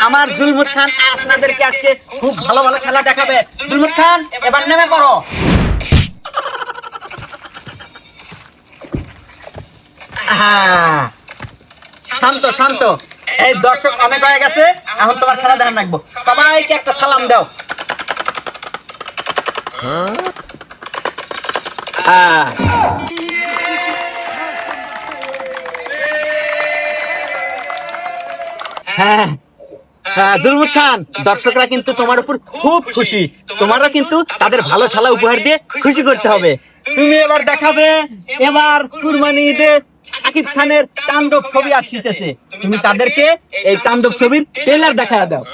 আমার জুলমুত খান আপনাদেরকে আজকে খুব ভালো ভালো খেলা দেখাবে। জুলমুত খান এবার নেমে পড়ো। শান্ত শান্ত, এই দর্শক অনেক হয়ে গেছে, এখন তোমার খেলা দেখা রাখবো। সবাইকে একটা সালাম দাও। হ্যাঁ জুলমুত খান, দর্শকরা কিন্তু তোমার উপর খুব খুশি। তোমারও কিন্তু তাদের ভালো খেলা উপহার দিয়ে খুশি করতে হবে। তুমি এবার দেখাবে, এবার কুরবানি ঈদে শাকিব খানের তাণ্ডব ছবি আসতেছে, তুমি তাদেরকে এই তাণ্ডব ছবির ট্রেলার দেখা দাও।